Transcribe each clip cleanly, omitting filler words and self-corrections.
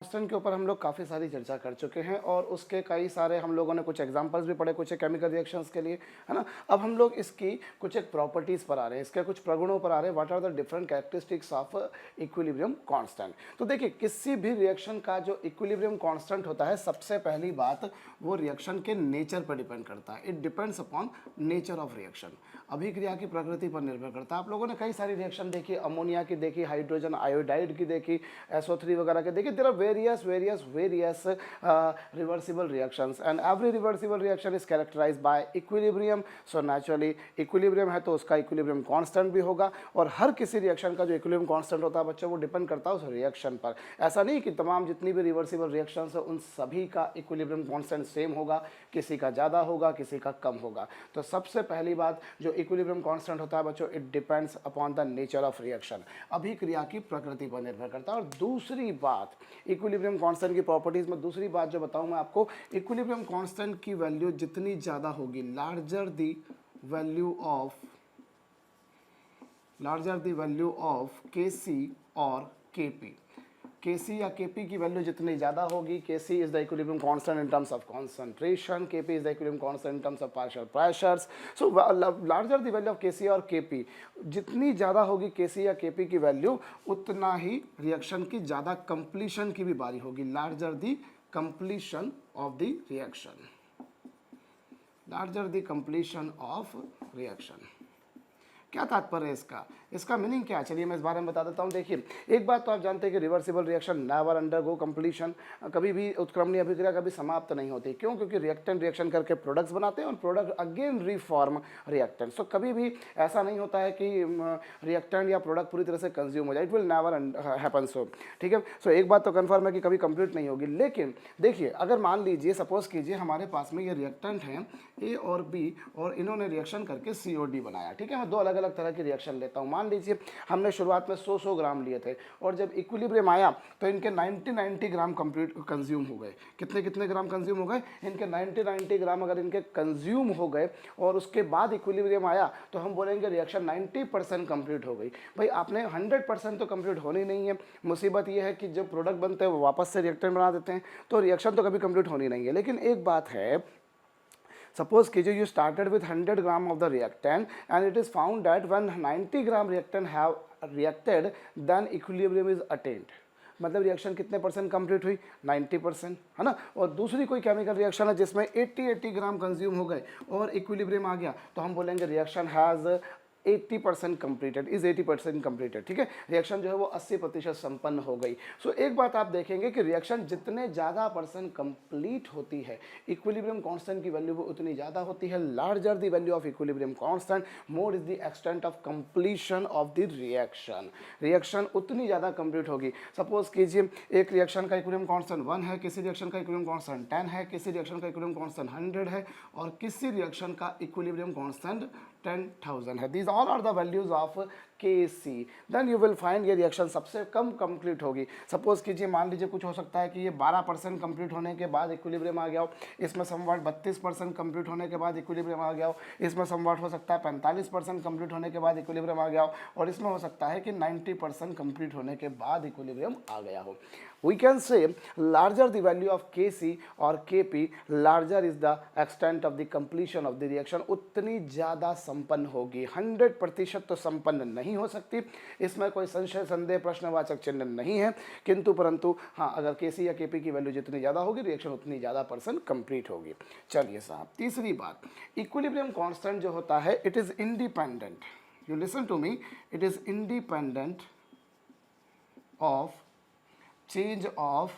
Constant के ऊपर हम लोग काफ़ी सारी चर्चा कर चुके हैं और उसके कई सारे हम लोगों ने कुछ एग्जांपल्स भी पढ़े कुछ केमिकल रिएक्शंस के लिए, है ना। अब हम लोग इसकी कुछ एक प्रॉपर्टीज़ पर आ रहे हैं, इसके कुछ प्रगुणों पर आ रहे हैं। What are the different characteristics of equilibrium constant. तो देखिए, किसी भी रिएक्शन का जो इक्विलिब्रियम कांस्टेंट होता है, सबसे पहली बात वो रिएक्शन के नेचर पर डिपेंड करता है। It depends upon nature of reaction, अभिक्रिया की प्रकृति पर निर्भर करता है। आप लोगों ने कई सारी रिएक्शन देखी, अमोनिया की देखी, हाइड्रोजन आयोडाइड की देखी, SO3 वगैरह के देखिए। There are various reversible reactions and every reversible reaction is characterized by equilibrium. So naturally equilibrium है तो उसका इक्विलिब्रियम कांस्टेंट भी होगा, और हर किसी रिएक्शन का जो इक्विलिब्रियम कांस्टेंट होता है बच्चों, वो डिपेंड करता है उस रिएक्शन पर। ऐसा नहीं कि तमाम जितनी भी रिवर्सिबल रिएक्शंस है उन सभी का इक्विलिब्रियम कांस्टेंट सेम होगा, किसी का ज़्यादा होगा, किसी का कम होगा। तो सबसे पहली बात, जो इक्विलिब्रियम कांस्टेंट होता है बच्चों, it depends upon the nature of reaction, अभिक्रिया की प्रकृति पर निर्भर करता है। और दूसरी बात, इक्विलिब्रियम कांस्टेंट की प्रॉपर्टीज में दूसरी बात जो बताऊं मैं आपको, इक्विलिब्रियम कांस्टेंट की वैल्यू जितनी ज़्यादा होगी, larger the value of Kc और Kp, Kc या Kp की वैल्यू जितनी ज़्यादा होगी, Kc is the equilibrium constant in terms of concentration, Kp is the equilibrium constant in terms of partial pressures. So larger the value of Kc और Kp, जितनी ज़्यादा होगी Kc या Kp की वैल्यू, उतना ही रिएक्शन की ज़्यादा कंप्लीशन की भी बारी होगी। Larger the completion of the reaction, larger the completion of reaction. क्या तात्पर्य है इसका, इसका मीनिंग क्या है, चलिए मैं इस बारे में बता देता हूँ। देखिए, एक बात तो आप जानते हैं कि reversible reaction never undergo completion, कभी भी उत्क्रमणीय अभिक्रिया कभी समाप्त नहीं होती। क्यों? क्योंकि रिएक्टेंट रिएक्शन करके प्रोडक्ट्स बनाते हैं और प्रोडक्ट अगेन रिफॉर्म रिएक्टेंट। सो कभी भी ऐसा नहीं होता है कि रिएक्टेंट या प्रोडक्ट पूरी तरह से कंज्यूम हो जाए, इट विल नेवर हैपन। सो ठीक है, सो एक बात तो कन्फर्म है कि कभी कंप्लीट नहीं होगी। लेकिन देखिए, अगर मान लीजिए, सपोज कीजिए हमारे पास में ये रिएक्टेंट हैं A और B, और इन्होंने रिएक्शन करके COD बनाया। ठीक है, मैं दो अलग अलग तरह की रिएक्शन लेता हूँ। मान लीजिए हमने शुरुआत में 100 ग्राम लिए थे, और जब इक्विलिब्रियम आया तो इनके 90 ग्राम कंप्लीट कंज्यूम हो गए। कितने ग्राम कंज्यूम हो गए? इनके 90 ग्राम अगर इनके कंज्यूम हो गए, और उसके बाद इक्विलिब्रियम आया, तो हम बोलेंगे रिएक्शन 90% कंप्लीट हो गई। भाई आपने 100% तो कंप्लीट होनी नहीं है। मुसीबत ये है कि जब प्रोडक्ट बनते हैं वो वापस से रिएक्टेंट बना देते हैं, तो रिएक्शन तो कभी कंप्लीट होनी नहीं है। लेकिन एक बात है, suppose कीजिए you started with 100 gram of the reactant and it is found that when 90 gram reactant have reacted then equilibrium is attained। मतलब रिएक्शन कितने परसेंट कंप्लीट हुई? 90%, है ना। और दूसरी कोई केमिकल रिएक्शन है जिसमें 80 ग्राम कंज्यूम हो गए और इक्विलिब्रियम आ गया, तो हम बोलेंगे reaction has 80% completed, is 80% completed. ठीक है, रिएक्शन जो है वो 80% संपन्न हो गई। सो एक बात आप देखेंगे कि रिएक्शन जितने ज़्यादा परसेंट कंप्लीट होती है, इक्विलिब्रियम कांस्टेंट की वैल्यू वो उतनी ज़्यादा होती है। Larger the value of equilibrium constant, more is the extent of completion of the reaction. Reaction उतनी ज़्यादा कंप्लीट होगी। सपोज कीजिए एक रिएक्शन का इक्विलिब्रियम कांस्टेंट 1 है, किसी रिएक्शन का इक्विलिब्रियम कांस्टेंट 10 है, किसी रिएक्शन का इक्विलिब्रियम कांस्टेंट 100 है, और किसी रिएक्शन का इक्विलिब्रियम कांस्टेंट 10,000 है। These all are the values of Kc। Then you will find ये रिएक्शन सबसे कम कंप्लीट होगी। सपोज कीजिए, मान लीजिए कुछ हो सकता है कि ये 12% कंप्लीट होने के बाद इक्विलिब्रियम आ गया हो, इसमें समवाट 32% कंप्लीट होने के बाद इक्विलिब्रियम आ गया हो, इसमें समवाट हो सकता है 45% कंप्लीट होने के बाद इक्विलिब्रियम आ गया हो, और इसमें हो सकता है कि 90% कंप्लीट होने के बाद इक्विलिब्रियम आ गया हो। We can say larger the value of Kc or Kp, larger is the extent of the completion of the reaction। उतनी ज़्यादा संपन्न होगी। 100% तो संपन्न नहीं हो सकती, इसमें कोई संशय संदेह प्रश्नवाचक चिन्ह नहीं है, किंतु परंतु हाँ, अगर Kc या Kp की वैल्यू जितनी ज़्यादा होगी, रिएक्शन उतनी ज़्यादा परसेंट कंप्लीट होगी। चलिए साहब, तीसरी बात, इक्विलिब्रियम कांस्टेंट जो होता है, it is independent, you listen to me, it is independent of change of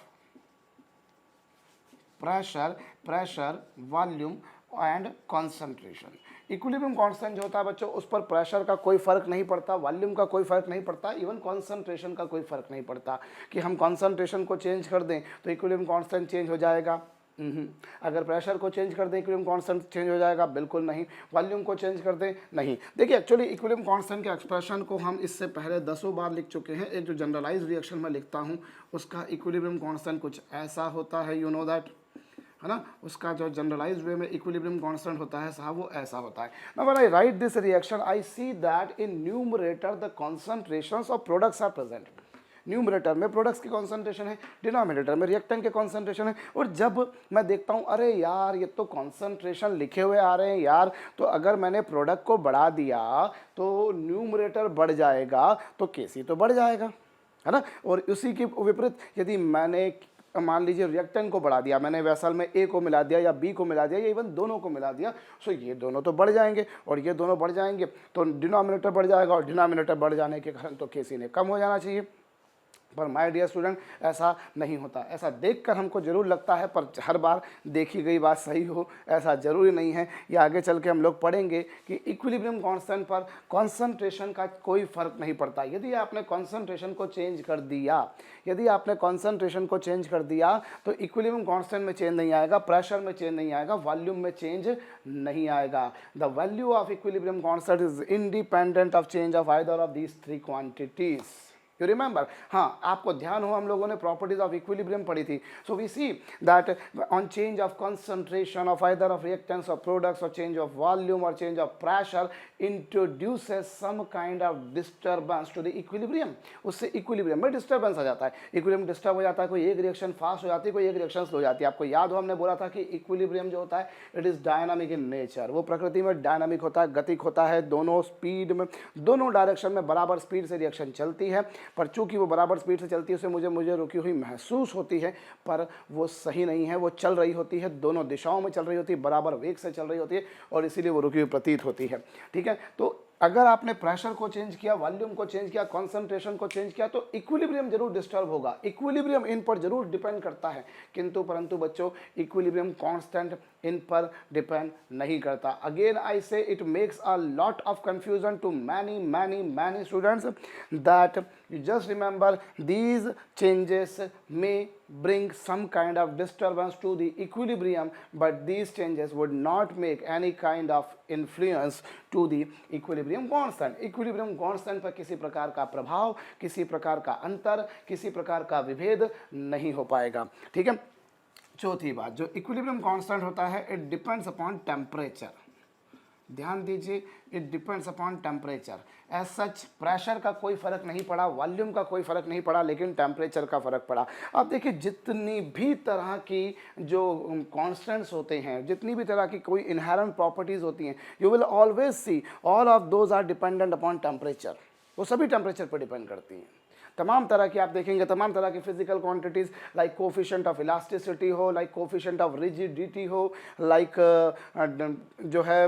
pressure, volume and concentration। Equilibrium constant जो होता है बच्चों, उस पर प्रेशर का कोई फर्क नहीं पड़ता, वॉल्यूम का कोई फर्क नहीं पड़ता, इवन कॉन्सेंट्रेशन का कोई फर्क नहीं पड़ता कि हम कॉन्सेंट्रेशन को चेंज कर दें तो इक्विलिब्रियम कांस्टेंट चेंज हो जाएगा। अगर प्रेशर को चेंज कर दें इक्विलिब्रियम कांस्टेंट चेंज हो जाएगा? बिल्कुल नहीं। वॉल्यूम को चेंज कर दें? नहीं। देखिए, एक्चुअली इक्विलिब्रियम कांस्टेंट के एक्सप्रेशन को हम इससे पहले 10 बार लिख चुके हैं। एक जो जनरलाइज रिएक्शन में लिखता हूँ, उसका इक्विलिब्रियम कांस्टेंट कुछ ऐसा होता है, यू नो दैट, है ना। उसका जो जनरलाइज्ड वे में इक्विलिब्रियम कांस्टेंट होता है साहब, वो ऐसा होता है। Now when I write this reaction, I see that in numerator the concentrations of products are present. Numerator में प्रोडक्ट्स की कॉन्सेंट्रेशन है, डिनोमिनेटर में रिएक्टेंट के कॉन्सेंट्रेशन है। और जब मैं देखता हूँ अरे यार ये तो कॉन्सेंट्रेशन लिखे हुए आ रहे हैं यार, तो अगर मैंने प्रोडक्ट को बढ़ा दिया तो न्यूमरेटर बढ़ जाएगा तो केसी तो बढ़ जाएगा, है ना। और उसी के विपरीत यदि मैंने मान लीजिए रिएक्टेंट को बढ़ा दिया, मैंने वेसल में ए को मिला दिया या बी को मिला दिया या इवन दोनों को मिला दिया, सो ये दोनों तो बढ़ जाएंगे और ये दोनों बढ़ जाएंगे, तो डिनोमिनेटर बढ़ जाएगा और डिनोमिनेटर बढ़ जाने के कारण तो केसी ने कम हो जाना चाहिए। पर माय डियर स्टूडेंट ऐसा नहीं होता। ऐसा देखकर हमको जरूर लगता है, पर हर बार देखी गई बात सही हो ऐसा ज़रूरी नहीं है। ये आगे चल के हम लोग पढ़ेंगे कि इक्विलिब्रियम कांस्टेंट पर कॉन्सेंट्रेशन का कोई फ़र्क नहीं पड़ता। यदि आपने कॉन्सेंट्रेशन को चेंज कर दिया, यदि आपने कॉन्सेंट्रेशन को चेंज कर दिया तो इक्विलिब्रियम कांस्टेंट में चेंज नहीं आएगा, प्रेशर में चेंज नहीं आएगा, वॉल्यूम में चेंज नहीं आएगा। The value of equilibrium constant is independent of change of either of these three quantities. You remember, हाँ आपको ध्यान हो हम लोगों ने प्रॉपर्टीज ऑफ इक्विलिब्रियम पढ़ी थी। So we see that on change of concentration of either of reactants of products और चेंज ऑफ वॉल्यूम और change of pressure introduces some kind of disturbance to the equilibrium. उससे equilibrium में disturbance आ जाता है, equilibrium disturb हो जाता है, कोई एक रिएक्शन फास्ट हो जाती है, कोई एक रिएक्शन स्लो हो जाती है। आपको याद हो हमने बोला था कि इक्विलिब्रियम जो होता है it is dynamic in nature, वो प्रकृति में डायनामिक होता है, गतिक होता है, दोनों स्पीड में, दोनों डायरेक्शन में बराबर स्पीड से रिएक्शन चलती है। पर चूंकि वो बराबर स्पीड से चलती है उसे मुझे रुकी हुई महसूस होती है, पर वो सही नहीं है, वो चल रही होती है, दोनों दिशाओं में चल रही होती है, बराबर वेग से चल रही होती है और इसीलिए वो रुकी हुई प्रतीत होती है। ठीक है, तो अगर आपने प्रेशर को चेंज किया, वॉल्यूम को चेंज किया, कंसंट्रेशन को चेंज किया तो इक्विलिब्रियम जरूर डिस्टर्ब होगा, इक्विलिब्रियम इन पर जरूर डिपेंड करता है, किंतु परंतु बच्चों इक्विलिब्रियम कांस्टेंट इन पर डिपेंड नहीं करता। Again I say it makes a lot of confusion to many students that you just remember these changes may bring some kind of disturbance to the equilibrium, but these changes would not make any kind of influence to the equilibrium constant। equilibrium constant पर किसी प्रकार का प्रभाव, किसी प्रकार का अंतर, किसी प्रकार का विभेद नहीं हो पाएगा। ठीक है, चौथी बात, जो इक्विलिब्रियम कांस्टेंट होता है इट डिपेंड्स अपॉन टेम्परेचर। ध्यान दीजिए, it depends upon temperature. As such pressure का कोई फ़र्क नहीं पड़ा, वॉल्यूम का कोई फ़र्क नहीं पड़ा, लेकिन टेम्परेचर का फ़र्क पड़ा। अब देखिए जितनी भी तरह की जो कांस्टेंट्स होते हैं, जितनी भी तरह की कोई इनहेरेंट प्रॉपर्टीज़ होती हैं, you will always see all of those are dependent upon temperature. वो सभी टेम्परेचर पर डिपेंड करती हैं। तमाम तरह की आप देखेंगे, तमाम तरह की physical quantities like coefficient of elasticity हो, लाइक कोफिशिएंट ऑफ रिजिडिटी हो, लाइक जो है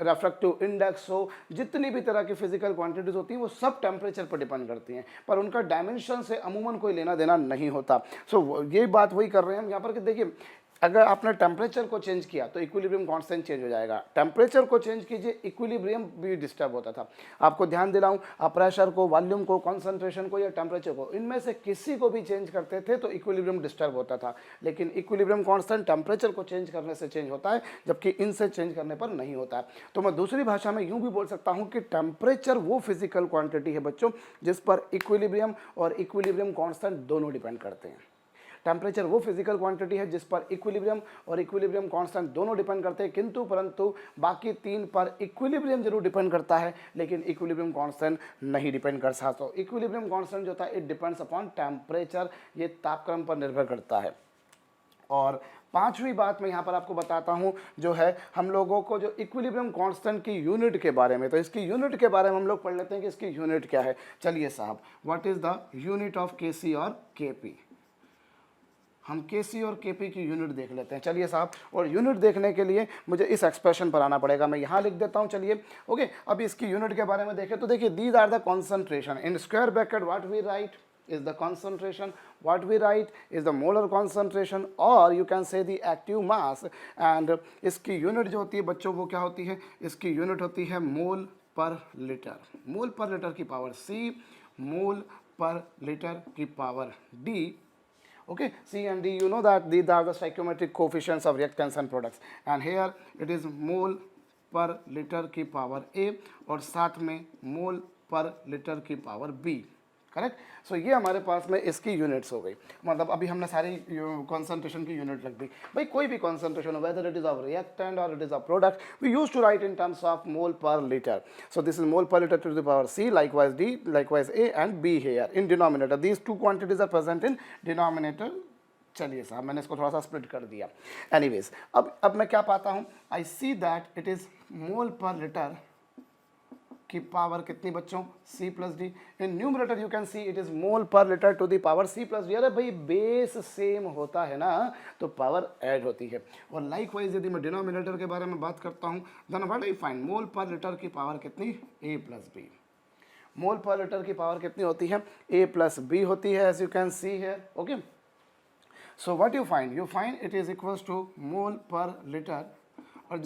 रेफ्रेक्टिव इंडेक्स हो, जितनी भी तरह की फिजिकल क्वांटिटीज़ होती हैं वो सब टेम्परेचर पर डिपेंड करती हैं, पर उनका डायमेंशन से अमूमन कोई लेना देना नहीं होता। सो ये बात वही कर रहे हैं हम यहाँ पर कि देखिए अगर आपने टेम्परेचर को चेंज किया तो इक्विलिब्रियम कांस्टेंट चेंज हो जाएगा, टेम्परेचर को चेंज कीजिए इक्विलिब्रियम भी डिस्टर्ब होता था। आपको ध्यान दिलाऊं, आप प्रेशर को, वॉल्यूम को, कंसंट्रेशन को या टेम्परेचर को, इनमें से किसी को भी चेंज करते थे तो इक्विलिब्रियम डिस्टर्ब होता था, लेकिन इक्विलिब्रियम कांस्टेंट टेम्परेचर को चेंज करने से चेंज होता है, जबकि इनसे चेंज करने पर नहीं होता है। तो मैं दूसरी भाषा में यूँ भी बोल सकता हूँ कि टेम्परेचर वो फिजिकल क्वान्टिटी है बच्चों जिस पर इक्विलिब्रियम और इक्विलिब्रियम कांस्टेंट दोनों डिपेंड करते हैं। टेम्परेचर वो फिजिकल क्वांटिटी है जिस पर इक्विलिब्रियम और इक्विलिब्रियम कांस्टेंट दोनों डिपेंड करते हैं, किंतु परंतु बाकी तीन पर इक्विलिब्रियम जरूर डिपेंड करता है लेकिन इक्विलिब्रियम कांस्टेंट नहीं डिपेंड कर सकता। तो इक्विलिब्रियम कांस्टेंट जो होता है इट डिपेंड्स अपॉन टेम्परेचर, ये तापक्रम पर निर्भर करता है। और पांचवी बात मैं यहाँ पर आपको बताता हूँ जो है हम लोगों को जो इक्विलिब्रियम कांस्टेंट की यूनिट के बारे में, तो इसकी यूनिट के बारे में हम लोग पढ़ लेते हैं कि इसकी यूनिट क्या है। चलिए साहब, what is the unit of KC और केपी। हम केसी और केपी की यूनिट देख लेते हैं। चलिए साहब, और यूनिट देखने के लिए मुझे इस एक्सप्रेशन पर आना पड़ेगा, मैं यहाँ लिख देता हूँ। चलिए ओके, अभी इसकी यूनिट के बारे में देखें तो देखिए these are the concentration in square bracket what we write is the concentration, what we write is the molar concentration or you can say the active mass, and इसकी यूनिट जो होती है बच्चों वो क्या होती है, इसकी यूनिट होती है मोल पर लीटर, मोल पर लीटर की पावर C, मोल पर लीटर की power D। Okay, C and D, you know that these are the stoichiometric coefficients of reactants and products, and here it is mole per litre की power A और साथ में मोल per litre की power B। Correct. सो ये हमारे पास में इसकी units हो गई, मतलब अभी हमने सारी कॉन्सेंट्रेशन की यूनिट रख दी। भाई कोई भी कॉन्सेंट्रेशन हो, whether it is of reactant और it is of product, we use to write in terms of mole per litre. So this is mole per litre to the power C, likewise D, likewise A and B here in denominator. These two quantities are present in denominator. चलिए साहब, मैंने इसको थोड़ा सा split कर दिया। Anyways, अब मैं क्या पाता हूँ, I see that it is mole per litre की पावर कितनी बच्चों, C plus D. In numerator you can see it is mole per litre to the power C plus D. अरे भाई बेस सेम होता है ना, तो पावर ऐड होती है। और लाइकवाइज यदि मैं डिनोमिनेटर के बारे में बात करता हूँ, then what I find, mole per litre की पावर कितनी, A plus B. Mole per litre की पावर कितनी होती है, A प्लस बी होती है, as you can see here. Okay, so what you find it is equals to mole per litre. और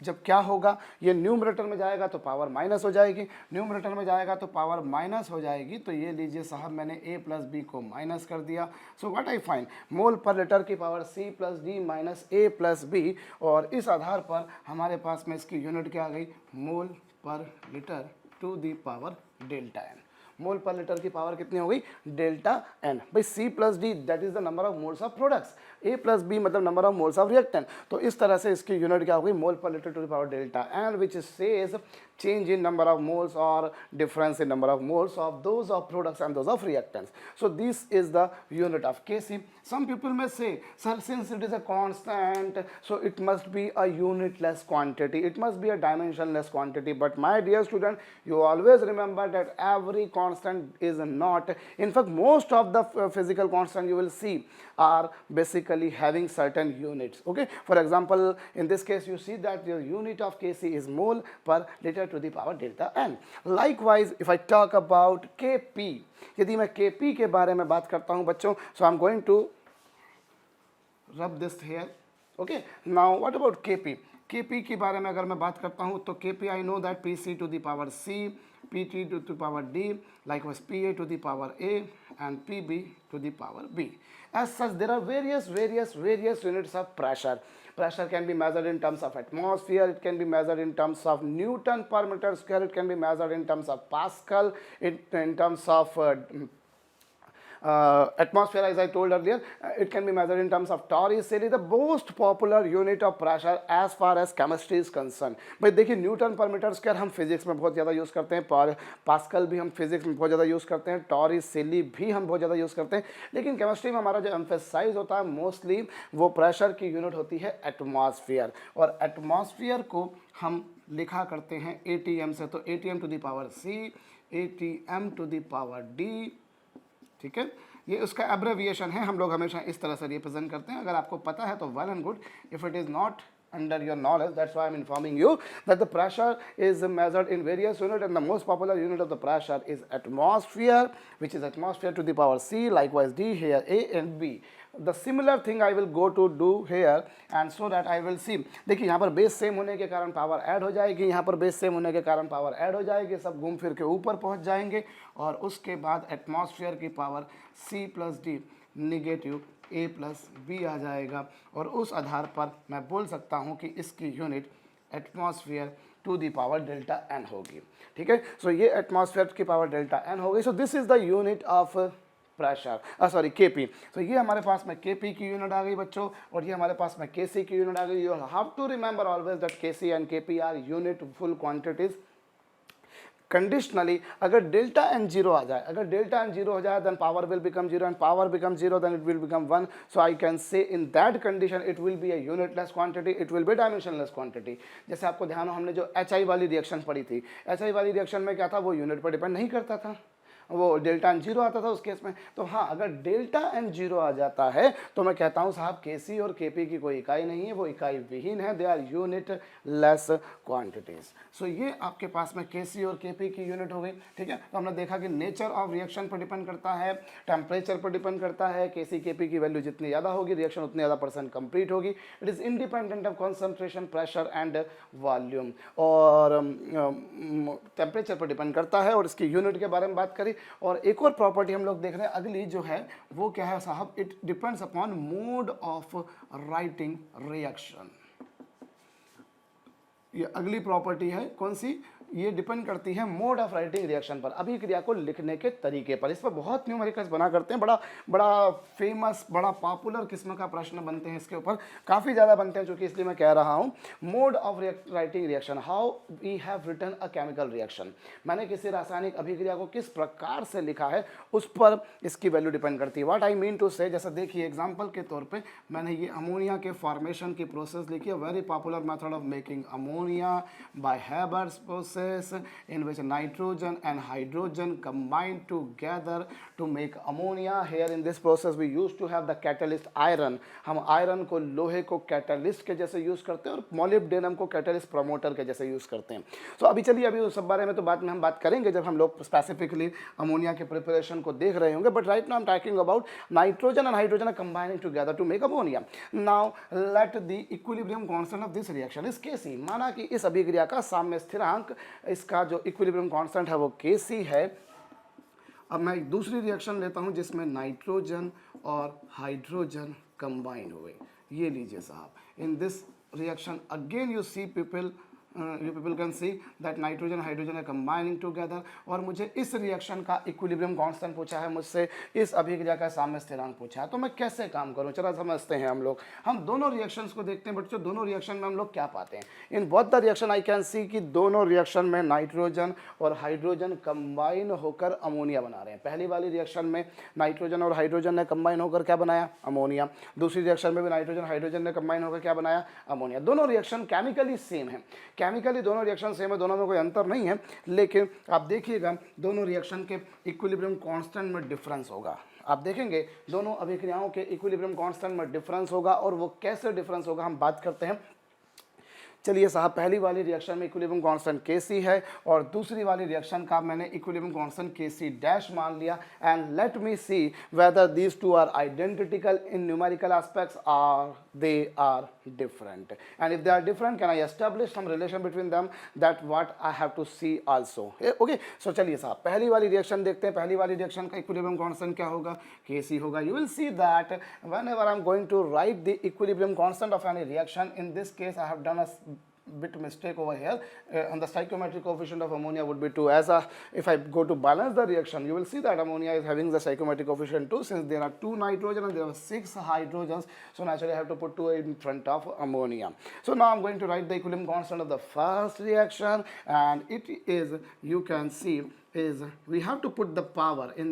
जब क्या होगा, ये न्यूमरेटर में जाएगा तो पावर माइनस हो जाएगी, न्यूमरेटर में जाएगा तो पावर माइनस हो जाएगी। तो ये लीजिए साहब, मैंने A प्लस बी को माइनस कर दिया। So what I find, mole per litre की power C plus d minus A plus b. और इस आधार पर हमारे पास में इसकी यूनिट क्या आ गई, mole per litre to the power delta N. Mole per litre की पावर कितनी हो गई, डेल्टा एन। भाई C plus D that is the number of moles of products, A plus B मतलब number of moles of reactant. तो इस तरह से इसकी यूनिट क्या हो गई, mole per litre to the power delta n, which says change in number of moles or difference in number of moles of those of products and those of reactants. So this is the unit of Kc. Some people may say, sir, since it is a constant, so it must be a unitless quantity, it must be a dimensionless quantity. But my dear student, you always remember that every constant is not, in fact most of the physical constant you will see are basically having certain units. Okay, for example, in this case you see that your unit of Kc is mole per liter to the power delta n. Likewise, if I talk about Kp, यदि मैं Kp के बारे में बात करता हूं बच्चों, so I'm going to rub this here. Okay, now what about Kp? Kp के बारे में अगर मैं बात करता हूं तो Kp I know that Pc to the power C, Pt to the power D, likewise Pa to the power A and Pb to the power B. As such, there are various units of pressure. Pressure can be measured in terms of atmosphere, it can be measured in terms of Newton per meter square, it can be measured in terms of Pascal, in terms of atmosphere, as I told earlier, it can be measured in terms of Torres Celli, the most popular unit of pressure as far as chemistry is concerned. भाई देखिए, Newton पर metre square हम physics में बहुत ज़्यादा use करते हैं, pascal भी हम फिजिक्स में बहुत ज़्यादा यूज़ करते हैं, टॉरिस सेली भी हम बहुत ज़्यादा यूज़ करते हैं। लेकिन केमिस्ट्री में हमारा जो एम्फेसाइज होता है मोस्टली वो प्रेशर की यूनिट होती है एटमॉस्फेयर, और एटमॉस्फेयर को हम लिखा करते हैं ATM से। तो ATM to the power C, ATM to the power D, ठीक है, ये उसका एब्रेविएशन है, हम लोग हमेशा इस तरह से रिप्रेजेंट करते हैं। अगर आपको पता है तो well and good, if it is not under your knowledge, that's why I'm informing you that the pressure is measured in various units, and the most popular unit of the pressure is atmosphere, which is atmosphere to the power C, likewise D here, A and B. The similar thing I will go to do here, and so that I will see, देखिए यहाँ पर base same होने के कारण power add हो जाएगी, यहाँ पर बेस सेम होने के कारण पावर ऐड हो जाएगी, सब घूम फिर के ऊपर पहुँच जाएंगे, और उसके बाद एटमॉस्फेयर की power C plus D negative A plus B आ जाएगा, और उस आधार पर मैं बोल सकता हूँ कि इसकी unit atmosphere to the power delta n होगी। ठीक है, सो ये एटमॉस्फेयर की पावर डेल्टा एन हो गई। सो this is the unit of pressure, sorry Kp। तो ये हमारे पास में Kp की यूनिट आ गई बच्चों, और ये हमारे पास में Kc की यूनिट आ गई। You have to remember always that Kc and Kp are unit full quantities. Conditionally अगर डेल्टा एन जीरो आ जाए, अगर डेल्टा एन जीरो हो जाए, then power will become zero, and power become zero, then it will become one. So I can say in that condition it will be a unitless quantity, it will be dimensionless quantity. जैसे आपको ध्यान हो, हमने जो HI वाली reaction पढ़ी थी, HI वाली रिएक्शन में क्या था, वो यूनिट पर डिपेंड नहीं करता था, वो डेल्टा एन जीरो आता था उस केस में। तो हाँ, अगर डेल्टा एन जीरो आ जाता है तो मैं कहता हूँ साहब Kc और Kp की कोई इकाई नहीं है, वो इकाई विहीन है, they are unitless quantities. So ये आपके पास में Kc और Kp की यूनिट हो गई। ठीक है, तो हमने देखा कि नेचर ऑफ रिएक्शन पर डिपेंड करता है, टेम्परेचर पर डिपेंड करता है। Kc Kp की वैल्यू जितनी ज़्यादा होगी, रिएक्शन उतनी ज़्यादा % कंप्लीट होगी। It is independent of concentration, pressure and volume, और टेम्परेचर पर डिपेंड करता है। और इसकी यूनिट के बारे में बात करी, और एक और प्रॉपर्टी हम लोग देख रहे हैं अगली जो है, वो क्या है साहब, it depends upon mode of writing reaction. ये अगली प्रॉपर्टी है, कौन सी, ये डिपेंड करती है मोड ऑफ राइटिंग रिएक्शन पर, अभिक्रिया को लिखने के तरीके पर। इस पर बहुत न्यूमेरिकल्स बना करते हैं, बड़ा बड़ा फेमस, बड़ा पॉपुलर किस्म का प्रश्न बनते हैं इसके ऊपर, काफ़ी ज़्यादा बनते हैं, चूँकि इसलिए मैं कह रहा हूँ। Mode of writing reaction, how we have written a chemical reaction, मैंने किसी रासायनिक अभिक्रिया को किस प्रकार से लिखा है उस पर इसकी वैल्यू डिपेंड करती है। व्हाट आई मीन टू से, जैसे देखिए एग्जांपल के तौर पे मैंने ये अमोनिया के फॉर्मेशन की प्रोसेस लिखी है, very popular method of making ammonia by Haber's process in which nitrogen and hydrogen combine together to make ammonia. Here in this process we use to have the catalyst iron, हम iron को, लोहे को catalyst के जैसे use करते हैं और molybdenum को कैटलिस्ट प्रमोटर के जैसे यूज करते हैं। तो अभी चलिए, अभी उस सब बारे में तो बाद में हम बात करेंगे जब हम लोग स्पेसिफिकली अमोनिया के प्रिपरेशन को देख रहे होंगे, but right now I am talking about nitrogen and hydrogen are combining together to make ammonia. Now let the equilibrium constant of this reaction is Kc, माना कि इस अभिक्रिया का साम्य स्थिरांक, इसका जो इक्विलिब्रियम कांस्टेंट है वो Kc है। अब मैं एक दूसरी रिएक्शन लेता हूं जिसमें नाइट्रोजन और हाइड्रोजन कंबाइन हुए, ये लीजिए साहब। In this reaction again you see people can see that nitrogen hydrogen है कंबाइनिंग टुगेदर, और मुझे इस रिएक्शन का इक्विलिब्रियम कांस्टेंट पूछा है, मुझसे इस अभिक्रिया का साम्य स्थिरांक पूछा है। तो मैं कैसे काम करूं, चला समझते हैं हम लोग। हम दोनों रिएक्शंस को देखते हैं, बट जो दोनों रिएक्शन में हम लोग क्या पाते हैं, इन both the reaction I can see कि दोनों रिएक्शन में नाइट्रोजन और हाइड्रोजन कंबाइन होकर अमोनिया बना रहे हैं। पहली वाली रिएक्शन में नाइट्रोजन और हाइड्रोजन ने कंबाइन होकर क्या बनाया, अमोनिया। दूसरी रिएक्शन में भी नाइट्रोजन हाइड्रोजन ने कंबाइन होकर क्या बनाया, अमोनिया। दोनों रिएक्शन केमिकली सेम है, केमिकली दोनों रिएक्शन सेम है, दोनों में कोई अंतर नहीं है, लेकिन आप देखिएगा दोनों रिएक्शन के इक्विलिब्रियम कांस्टेंट में डिफरेंस होगा। आप देखेंगे दोनों अभिक्रियाओं के इक्विलिब्रियम कांस्टेंट में डिफरेंस होगा, और वो कैसे डिफरेंस होगा हम बात करते हैं। चलिए साहब, पहली वाली रिएक्शन में इक्विलिब्रियम कांस्टेंट Kc है, और दूसरी वाली रिएक्शन का मैंने इक्विलिब्रियम कांस्टेंट Kc डैश मान लिया। And let me see whether these two are identical in numerical aspects are they are different, and if they are different can I establish some relation between them, that what I have to see also. Okay, so चलिए साहब पहली वाली reaction देखते हैं। पहली वाली reaction का equilibrium constant क्या होगा, Kc होगा। You will see that whenever I am going to write the equilibrium constant of any reaction, in this case I have done a bit mistake over here, and the stoichiometric coefficient of ammonia would be 2. If I go to balance the reaction, you will see that ammonia is having the stoichiometric coefficient 2, since there are 2 nitrogen and there are 6 hydrogens, so naturally I have to put 2 in front of ammonia. So now I'm going to write the equilibrium constant of the first reaction, and it is, you can see, is we have to put the power in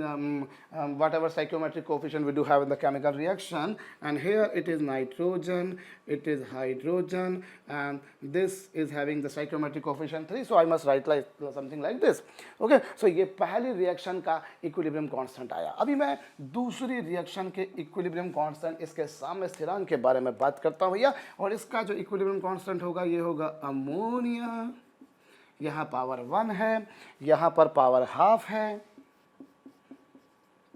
whatever stoichiometric coefficient we do have in the chemical reaction, and here it is nitrogen, it is hydrogen, and this is having the stoichiometric coefficient 3, so I must write like something like this. Okay, so ये पहली reaction का equilibrium constant आया। अभी मैं दूसरी reaction के equilibrium constant, इसके साम्य स्थिरांक के बारे में बात करता हूँ भैया, और इसका जो इक्विलिब्रियम कांस्टेंट होगा ये होगा अमोनिया, यहाँ पावर 1 है, यहाँ पर पावर हाफ है,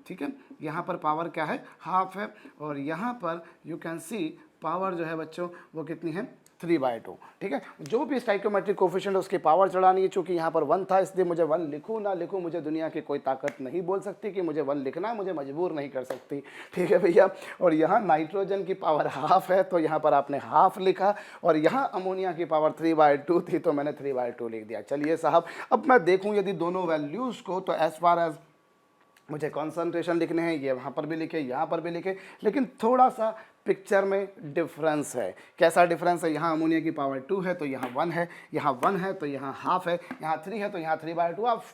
ठीक है, यहाँ पर पावर क्या है, हाफ है, और यहाँ पर यू कैन सी पावर जो है बच्चों वो कितनी है, 3/2, ठीक है। जो भी स्टाइकोमेट्रिक कोफिशिएंट उसकी पावर चढ़ानी है, चूंकि यहाँ पर 1 था इसलिए मुझे 1 लिखूँ ना लिखूँ, मुझे दुनिया की कोई ताकत नहीं बोल सकती कि मुझे 1 लिखना है, मुझे मजबूर नहीं कर सकती, ठीक है भैया। और यहाँ नाइट्रोजन की पावर हाफ है तो यहाँ पर आपने हाफ लिखा, और यहाँ अमोनिया की पावर 3/2 थी तो मैंने 3/2 लिख दिया। चलिए साहब, अब मैं देखूँ यदि दोनों वैल्यूज़ को, तो एज फार एज मुझे कॉन्सेंट्रेशन लिखने हैं, ये वहाँ पर भी लिखे, यहाँ पर भी लिखे, लेकिन थोड़ा सा पिक्चर में डिफरेंस है। कैसा डिफरेंस है, यहाँ अमोनिया की पावर 2 है तो यहाँ 1 है, यहाँ 1 है तो यहाँ हाफ है, यहाँ 3 है तो यहाँ 3/2। ऑफ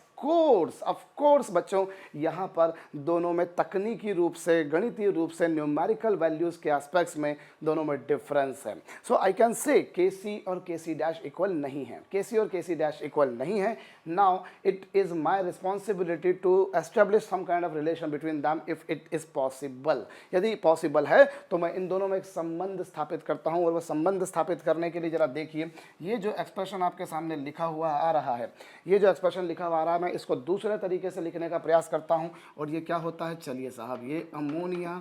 कोर्स बच्चों, यहाँ पर दोनों में तकनीकी रूप से, गणितीय रूप से, न्यूमेरिकल वैल्यूज़ के एस्पेक्ट्स में दोनों में डिफरेंस है। So I can say Kc और Kc डैश इक्वल नहीं है, Kc और Kc डैश इक्वल नहीं है। Now it is my responsibility to establish some kind of relation between them if it is possible. यदि पॉसिबल है तो मैं इन दोनों में एक संबंध स्थापित करता हूँ, और वह संबंध स्थापित करने के लिए जरा देखिए, ये जो एक्सप्रेशन आपके सामने लिखा हुआ आ रहा है, ये जो एक्सप्रेशन लिखा हुआ आ रहा है, मैं इसको दूसरे तरीके से लिखने का प्रयास करता हूँ। और ये क्या होता है, चलिए साहब, ये अमोनिया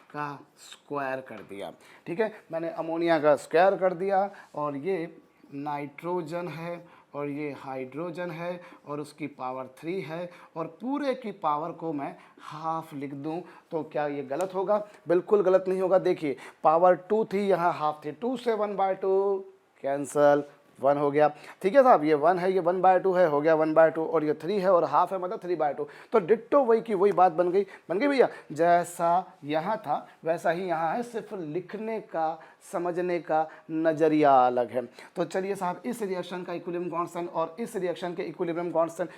का स्क्वायर कर दिया, ठीक है, मैंने अमोनिया का स्क्वायर कर दिया, और ये नाइट्रोजन है और ये हाइड्रोजन है और उसकी पावर 3 है, और पूरे की पावर को मैं हाफ लिख दूं तो क्या ये गलत होगा? बिल्कुल गलत नहीं होगा। देखिए पावर 2 थी, यहाँ हाफ थी, 2 से 1/2 कैंसल, 1 हो गया। ठीक है साहब, ये 1 है, ये 1/2 है, हो गया 1/2, और ये 3 है और हाफ है मतलब 3/2। तो डिट्टो वही की वही बात बन गई भैया। जैसा यहाँ था वैसा ही यहाँ है, सिर्फ लिखने का, समझने का नज़रिया अलग है। तो चलिए साहब, इस रिएक्शन का इक्विलिब्रियम कांस्टेंट और इस रिएक्शन के इक्विलिब्रियम कांस्टेंट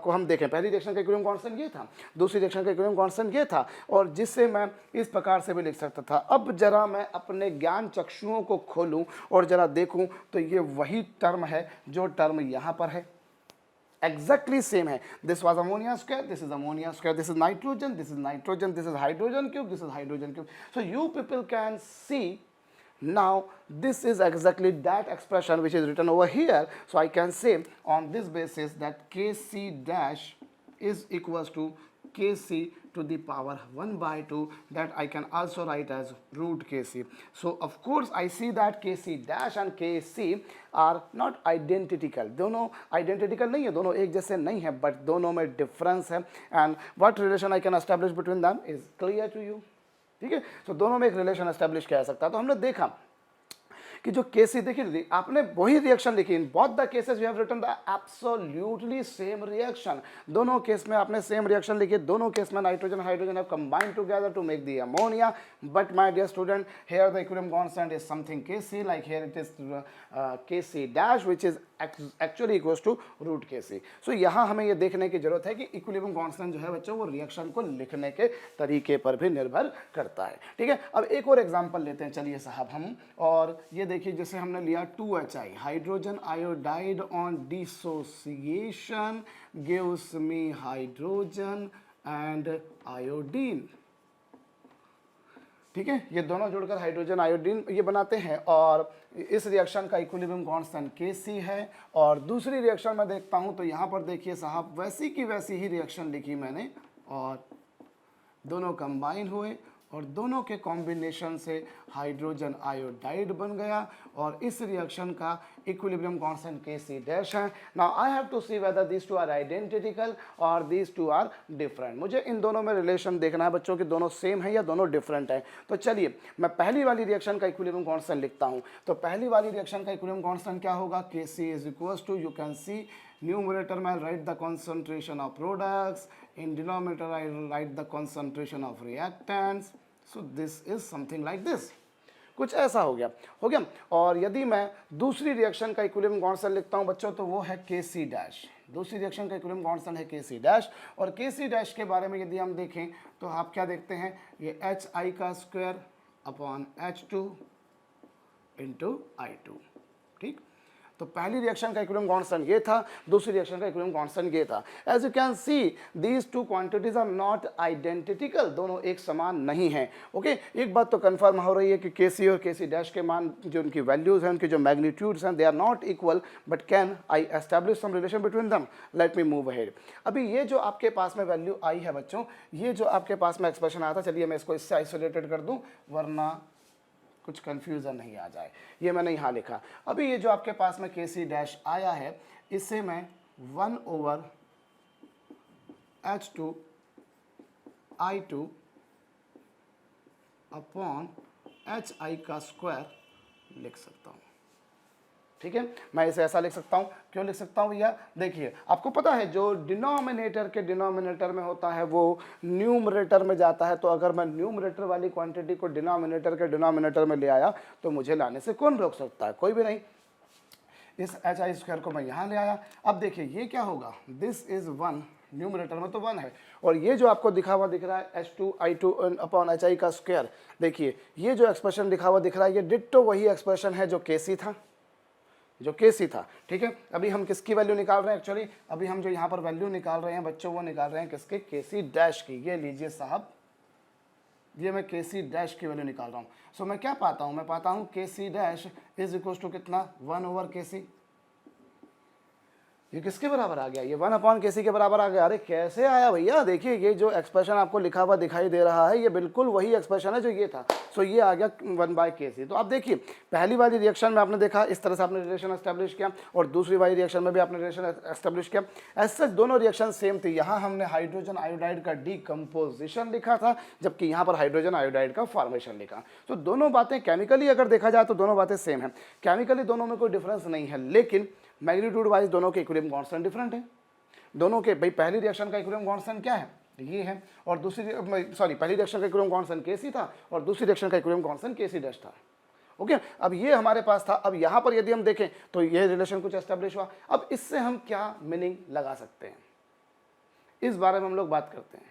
को हम देखें। पहली रिएक्शन का इक्विलिब्रियम कांस्टेंट ये था, दूसरी रिएक्शन का इक्विलिब्रियम कांस्टेंट ये था, और जिससे मैं इस प्रकार से भी लिख सकता था। अब जरा मैं अपने ज्ञान चक्षुओं को खोलूं और जरा देखूं तो ये वही टर्म है जो टर्म यहाँ पर है, exactly same है। this was ammonia square, this is ammonia square, this is nitrogen, this is nitrogen, this is hydrogen cube, this is hydrogen cube। so you people can see now this is exactly that expression which is written over here। so I can say on this basis that kc dash is equals to kc to the power 1/2, that I can also write as root kc। so of course I see that kc dash and kc are not identical, दोनों identical नहीं है, दोनों एक जैसे नहीं है, but दोनों में difference है। and what relation I can establish between them is clear to you। ठीक है, so दोनों में एक रिलेशन एस्टेब्लिश किया जा सकता है। तो हमने देखा कि जो केसी, देखिए आपने वही रिएक्शन लिखी, in both the cases we have written the absolutely same reaction. दोनों केस में आपने सेम रिएक्शन लिखी, दोनों केस में nitrogen hydrogen have combined together to make the ammonia. But my dear student, here the equilibrium constant is something kc, like here it is kc dash which is actually equals to root kc। so यहाँ हमें ये देखने की जरूरत है कि equilibrium constant जो है बच्चों वो रिएक्शन को लिखने के तरीके पर भी निर्भर करता है। ठीक है, अब एक और एग्जांपल लेते हैं चलिए साहब हम, और ये देखिए जैसे हमने लिया 2HI, hydrogen iodide on dissociation gives me hydrogen and iodine. ठीक है, ये दोनों जुड़कर हाइड्रोजन आयोडीन ये बनाते हैं, और इस रिएक्शन का इक्विलिब्रियम कांस्टेंट Kc है। और दूसरी रिएक्शन में देखता हूं तो यहाँ पर देखिए साहब, वैसी की वैसी ही रिएक्शन लिखी मैंने, और दोनों कंबाइन हुए और दोनों के कॉम्बिनेशन से हाइड्रोजन आयोडाइड बन गया, और इस रिएक्शन का इक्विलिब्रियम कांस्टेंट Kc डैश है। Now I have to see whether these two are identical और दीज टू आर डिफरेंट। मुझे इन दोनों में रिलेशन देखना है बच्चों कि दोनों सेम है या दोनों डिफरेंट है। तो चलिए मैं पहली वाली रिएक्शन का इक्विलिब्रियम कांस्टेंट लिखता हूँ। तो पहली वाली रिएक्शन का इक्विलिब्रियम कांस्टेंट क्या होगा, Kc is equals to, you can see numerator में I'll write the concentration of products, in denominator I'll write the concentration of reactants। so this is something like this, कुछ ऐसा हो गया। और यदि मैं दूसरी रिएक्शन का इक्विलिब्रियम कांस्टेंट लिखता हूं बच्चों तो वो है Kc डैश। दूसरी रिएक्शन का इक्विलिब्रियम कांस्टेंट है Kc डैश, और Kc डैश के बारे में यदि हम देखें तो आप क्या देखते हैं, ये HI का square upon H2 into I2। ठीक, तो पहली रिएक्शन का इक्विलिब्रियम कांस्टेंट ये था, दूसरी रिएक्शन का इक्विलिब्रियम कांस्टेंट ये था। As you can see these two quantities are not identical, दोनों एक समान नहीं हैं। ओके, एक बात तो कंफर्म हो रही है कि Kc और Kc डैश के मान जो उनकी वैल्यूज हैं, उनके जो मैग्नीट्यूड्स हैं, they are not equal, but can I establish some relation between them. Let me move ahead. अभी ये जो आपके पास में वैल्यू आई है बच्चों, ये जो आपके पास में एक्सप्रेशन आया था, चलिए मैं इसको इससे आइसोलेटेड कर दूं वरना कुछ कंफ्यूजन नहीं आ जाए। ये मैंने यहाँ लिखा। अभी ये जो आपके पास में Kc डैश आया है, इससे मैं 1/H2 I2 अपॉन HI का स्क्वायर लिख सकता हूँ। ठीक है, मैं इसे ऐसा लिख सकता हूँ। क्यों लिख सकता हूँ भैया, देखिए आपको पता है जो डिनोमिनेटर के डिनोमिनेटर में होता है वो न्यूमरेटर में जाता है। तो अगर मैं न्यूमरेटर वाली क्वांटिटी को डिनोमिनेटर के डिनोमिनेटर में ले आया तो मुझे लाने से कौन रोक सकता है, कोई भी नहीं। इस HI स्क्वायर को मैं यहाँ ले आया। अब देखिए ये क्या होगा, दिस इज 1, न्यूमरेटर में तो 1 है, और ये जो आपको दिखा हुआ दिख रहा है H2 I2 अपॉन HI का स्क्वायर, देखिए ये जो एक्सप्रेशन लिखा हुआ दिख रहा है ये डिट्टो वही एक्सप्रेशन है जो Kc था, जो Kc था। ठीक है, अभी हम किसकी वैल्यू निकाल रहे हैं, एक्चुअली अभी हम जो यहाँ पर वैल्यू निकाल रहे हैं बच्चों वो निकाल रहे हैं किसके, Kc डैश की। ये लीजिए साहब, ये मैं Kc डैश की वैल्यू निकाल रहा हूँ। सो मैं क्या पाता हूँ, मैं पाता हूँ Kc dash is equal to कितना, 1/Kc। ये किसके बराबर आ गया, ये 1/Kc के बराबर आ गया। अरे कैसे आया भैया, देखिए ये जो एक्सप्रेशन आपको लिखा हुआ दिखाई दे रहा है ये बिल्कुल वही एक्सप्रेशन है जो ये था। सो ये आ गया 1/Kc। तो आप देखिए पहली वाली रिएक्शन में आपने देखा इस तरह से आपने रिलेशन एस्टेब्लिश किया, और दूसरी वाली रिएक्शन में भी आपने रिलेशन एस्टेब्लिश किया। ऐसे दोनों रिएक्शन सेम थी। यहाँ हमने हाइड्रोजन आयोडाइड का डीकम्पोजिशन लिखा था, जबकि यहाँ पर हाइड्रोजन आयोडाइड का फॉर्मेशन लिखा। तो दोनों बातें केमिकली अगर देखा जाए तो दोनों बातें सेम है, केमिकली दोनों में कोई डिफरेंस नहीं है, लेकिन मैग्नीट्यूड वाइज दोनों के इक्विलिब्रियम कांस्टेंट डिफरेंट है। दोनों के भाई पहली रिएक्शन का इक्विलिब्रियम कांस्टेंट क्या है, ये है, और दूसरी पहली रिएक्शन का इक्विलिब्रियम कांस्टेंट Kc था और दूसरी रिएक्शन का इक्विलिब्रियम कांस्टेंट Kc डैश था। ओके अब ये हमारे पास था। अब यहाँ पर यदि हम देखें तो ये रिलेशन कुछ एस्टेब्लिश हुआ। अब इससे हम क्या मीनिंग लगा सकते हैं, इस बारे में हम लोग बात करते हैं।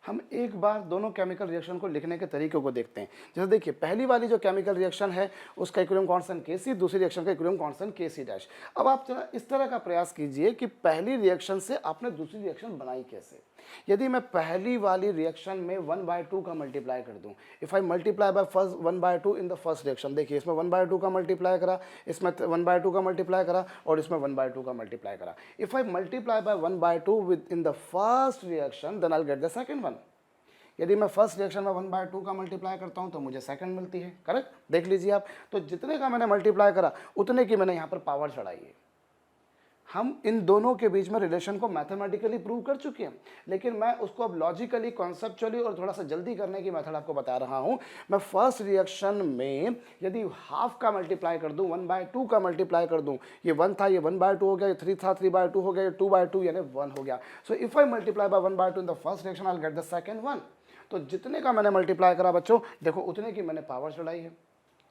हम एक बार दोनों केमिकल रिएक्शन को लिखने के तरीकों को देखते हैं। जैसे देखिए पहली वाली जो केमिकल रिएक्शन है उसका इक्विलिब्रियम कांस्टेंट Kc, दूसरी रिएक्शन का इक्विलिब्रियम कांस्टेंट Kc डैश। अब आप जरा इस तरह का प्रयास कीजिए कि पहली रिएक्शन से आपने दूसरी रिएक्शन बनाई कैसे। यदि मैं पहली वाली रिएक्शन में 1/2 का मल्टीप्लाई कर दूं, if I multiply by first 1/2 in the first reaction, देखिए इसमें 1/2 का मल्टीप्लाई करा, इसमें 1/2 का मल्टीप्लाई करा और इसमें 1/2 का मल्टीप्लाई करा। If I multiply by 1/2 with in the first reaction then I will get the second one. यदि मैं फर्स्ट रिएक्शन में 1/2 का मल्टीप्लाई करता हूं तो मुझे सेकंड मिलती है, करेक्ट। देख लीजिए आप, तो जितने का मैंने मल्टीप्लाई करा उतने की मैंने यहाँ पर पावर चढ़ाई है। हम इन दोनों के बीच में रिलेशन को मैथमेटिकली प्रूव कर चुके हैं, लेकिन मैं उसको अब लॉजिकली, कॉन्सेप्चुअली और थोड़ा सा जल्दी करने की मेथड आपको बता रहा हूं। मैं फर्स्ट रिएक्शन में यदि हाफ का मल्टीप्लाई कर दूं, 1/2 का मल्टीप्लाई कर दूं, ये 1 था, ये 1/2 हो गया, ये 3 था, 3/2 हो गया, ये 2/2 यानी 1 हो गया। So if I multiply by 1/2 in the first reaction I will get the second one. तो जितने का मैंने मल्टीप्लाई करा बच्चों, देखो उतने की मैंने पावर चढ़ाई है।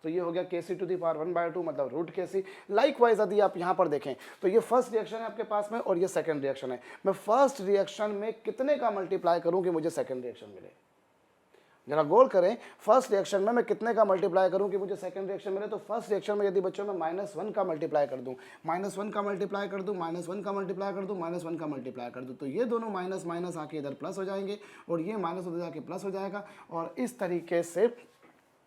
तो ये हो गया Kc टू दी पावर 1/2 मतलब रूट Kc। लाइकवाइज यदि आप यहाँ पर देखें तो ये फर्स्ट रिएक्शन है आपके पास में और ये सेकंड रिएक्शन है। मैं फर्स्ट रिएक्शन में कितने का मल्टीप्लाई करूँ कि मुझे सेकंड रिएक्शन मिले, जरा गौर करें। फर्स्ट रिएक्शन में मैं कितने का मल्टीप्लाई करूं कि मुझे सेकंड रिएक्शन मिले। तो फर्स्ट रिएक्शन में यदि बच्चों मैं -1 का मल्टीप्लाई कर दूं, -1 का मल्टीप्लाई कर दूं, -1 का मल्टीप्लाई कर दूं, -1 का मल्टीप्लाई कर दूं, तो ये दोनों माइनस माइनस आके इधर प्लस हो जाएंगे और ये माइनस उधर जाके प्लस हो जाएगा और इस तरीके से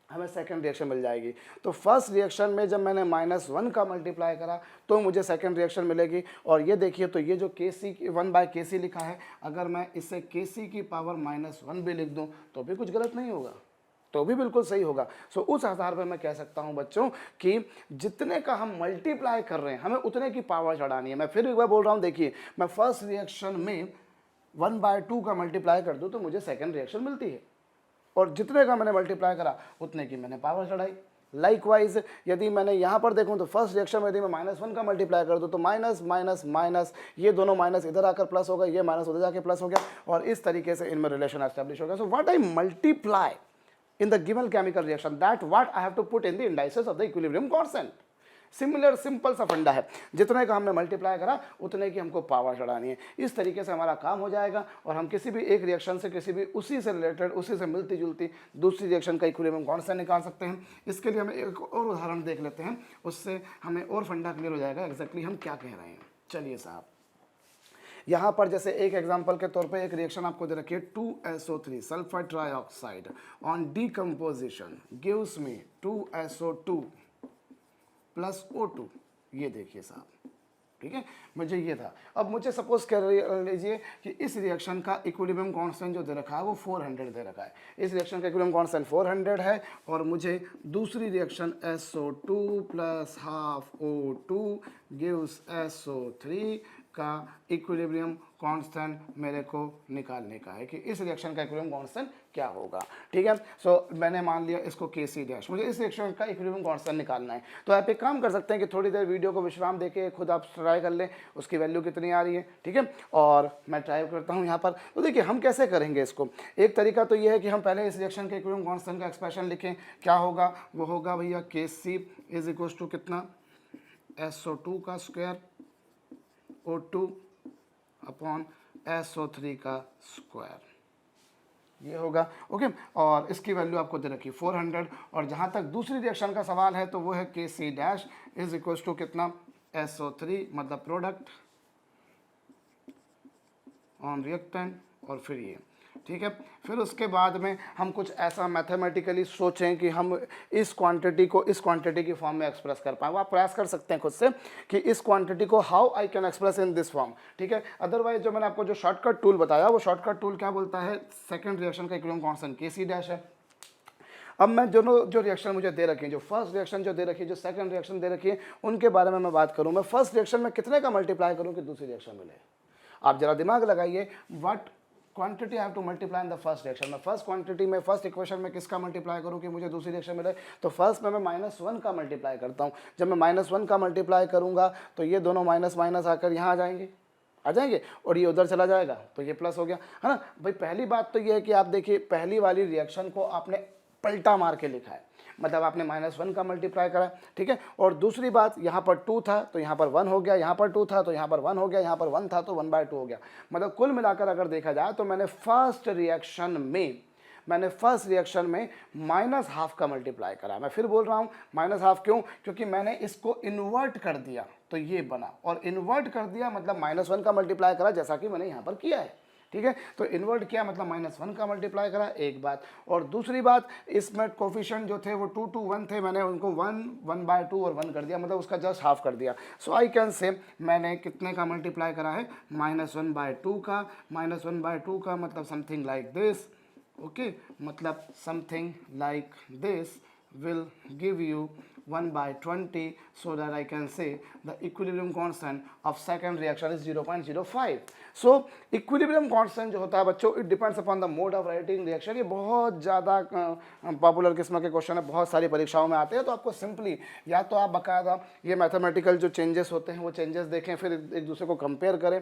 हमें सेकंड रिएक्शन मिल जाएगी। तो फर्स्ट रिएक्शन में जब मैंने -1 का मल्टीप्लाई करा तो मुझे सेकंड रिएक्शन मिलेगी। और ये देखिए तो ये जो Kc 1/Kc लिखा है, अगर मैं इसे Kc की पावर -1 भी लिख दूं तो भी कुछ गलत नहीं होगा, तो भी बिल्कुल सही होगा। सो उस आधार पर मैं कह सकता हूं बच्चों कि जितने का हम मल्टीप्लाई कर रहे हैं हमें उतने की पावर चढ़ानी है। मैं फिर एक बार बोल रहा हूं, देखिए मैं फर्स्ट रिएक्शन में 1/2 का मल्टीप्लाई कर दूं तो मुझे सेकंड रिएक्शन मिलती है और जितने का मैंने मल्टीप्लाई करा उतने की मैंने पावर चढ़ाई। लाइकवाइज यदि मैंने यहाँ पर देखूँ तो फर्स्ट रिएक्शन में यदि मैं -1 का मल्टीप्लाई कर दूँ तो माइनस माइनस माइनस, ये दोनों माइनस इधर आकर प्लस हो गया, ये माइनस उधर जाके प्लस हो गया और इस तरीके से इनमें रिलेशन एस्टेब्लिश हो गया। So what I multiply in the given chemical reaction, that what I have to put in the indices of the equilibrium constant. Similar simple सा फंडा है, जितने का हमने मल्टीप्लाई करा उतने की हमको पावर चढ़ानी है। इस तरीके से हमारा काम हो जाएगा और हम किसी भी एक रिएक्शन से, किसी भी उसी से रिलेटेड, उसी से मिलती जुलती दूसरी रिएक्शन का इक्विलिब्रियम कांस्टेंट निकाल सकते हैं। इसके लिए हम एक और उदाहरण देख लेते हैं, उससे हमें और फंडा क्लियर हो जाएगा एग्जैक्टली हम क्या कह रहे हैं। चलिए साहब, यहाँ पर जैसे एक एग्जांपल के तौर पे एक रिएक्शन आपको दे रखी है 2SO3 sulphur trioxide on decomposition gives me 2SO2 plus O2। ये देखिए साहब, ठीक है, मुझे ये था। अब मुझे सपोज कर लीजिए कि इस रिएक्शन का इक्विलिब्रियम कांस्टेंट जो दे रखा है वो 400 दे रखा है। इस रिएक्शन का इक्विलिब्रियम कांस्टेंट 400 है और मुझे दूसरी reaction SO2 plus half O2 gives SO3 का इक्विलिब्रियम कांस्टेंट मेरे को निकालने का है कि इस रिएक्शन का इक्विलिब्रियम कांस्टेंट क्या होगा। ठीक है, सो मैंने मान लिया इसको Kc डैश, मुझे इस रिएक्शन का इक्विलिब्रियम कांस्टेंट निकालना है। तो आप एक काम कर सकते हैं कि थोड़ी देर वीडियो को विश्राम देके खुद आप ट्राई कर लें उसकी वैल्यू कितनी आ रही है। ठीक है, और मैं ट्राई करता हूँ यहाँ पर। तो देखिए हम कैसे करेंगे इसको। एक तरीका तो ये है कि हम पहले इस रिएक्शन के इक्विलिब्रियम कांस्टेंट का एक्सप्रेशन लिखें। क्या होगा, वो होगा भैया Kc इज इक्वल्स टू कितना, SO2 का स्क्वायर O2 अपॉन SO3 का स्क्वायर, ये होगा। ओके, और इसकी वैल्यू आपको दे रखी 400। और जहाँ तक दूसरी रिएक्शन का सवाल है तो वो है Kc dash is equals to कितना, SO3 मतलब प्रोडक्ट ऑन रिएक्टेंट और फिर ये ठीक है। फिर उसके बाद में हम कुछ ऐसा मैथमेटिकली सोचें कि हम इस क्वांटिटी को इस क्वांटिटी की फॉर्म में एक्सप्रेस कर पाएँ। वो आप प्रयास कर सकते हैं खुद से कि इस क्वांटिटी को how I can express in this form, ठीक है। अदरवाइज जो मैंने आपको जो शॉर्टकट टूल बताया, वो शॉर्टकट टूल क्या बोलता है, सेकंड रिएक्शन का इक्विलिब्रियम कांस्टेंट Kc डैश है। अब मैं दोनों जो रिएक्शन मुझे दे रखी है, जो फर्स्ट रिएक्शन जो दे रखी है, जो सेकंड रिएक्शन दे रखी है, उनके बारे में मैं बात करूं। मैं फर्स्ट रिएक्शन में कितने का मल्टीप्लाई करूं कि दूसरी रिएक्शन मिले। आप जरा दिमाग लगाइए, what quantity I have to multiply in the first reaction. मैं फर्स्ट क्वांटिटी में फर्स्ट इक्वेशन में किसका मल्टीप्लाई करूं कि मुझे दूसरी रिएक्शन मिले। तो फर्स्ट में मैं -1 का मल्टीप्लाई करता हूं। जब मैं -1 का मल्टीप्लाई करूंगा तो ये दोनों माइनस माइनस आकर यहाँ आ जाएंगे और ये उधर चला जाएगा, तो ये प्लस हो गया, है ना भाई। पहली बात तो ये है कि आप देखिए, पहली वाली रिएक्शन को आपने पलटा मार के लिखा है, मतलब आपने -1 का मल्टीप्लाई करा, ठीक है। और दूसरी बात, यहाँ पर 2 था तो यहाँ पर 1 हो गया, यहाँ पर 2 था तो यहाँ पर 1 हो गया, यहाँ पर 1 था तो 1/2 हो गया। मतलब कुल मिलाकर अगर देखा जाए तो मैंने फर्स्ट रिएक्शन में -½ का मल्टीप्लाई करा। मैं फिर बोल रहा हूँ -½ क्यों, क्योंकि मैंने इसको इन्वर्ट कर दिया तो ये बना, और इन्वर्ट कर दिया मतलब -1 का मल्टीप्लाई करा, जैसा कि मैंने यहाँ पर किया है, ठीक है। तो इन्वर्ट किया मतलब -1 का मल्टीप्लाई करा, एक बात। और दूसरी बात, इसमें कोफिशिएंट जो थे वो 2 to 1 थे, मैंने उनको 1, 1/2 और 1 कर दिया, मतलब उसका जस्ट हाफ कर दिया। सो आई कैन से मैंने कितने का मल्टीप्लाई करा है, -1/2 का। -1/2 का मतलब समथिंग लाइक दिस, ओके, मतलब something like this will give you 1/20, so that I can say the equilibrium constant of second reaction is 0.05. So equilibrium constant जो होता है बच्चों, it depends upon the mode of writing reaction। ये बहुत ज़्यादा popular किस्म के क्वेश्चन है, बहुत सारी परीक्षाओं में आते हैं। तो आपको सिंपली या तो आप बाकायदा ये मैथमेटिकल जो चेंजेस होते हैं वो चेंजेस देखें, फिर एक दूसरे को कंपेयर करें।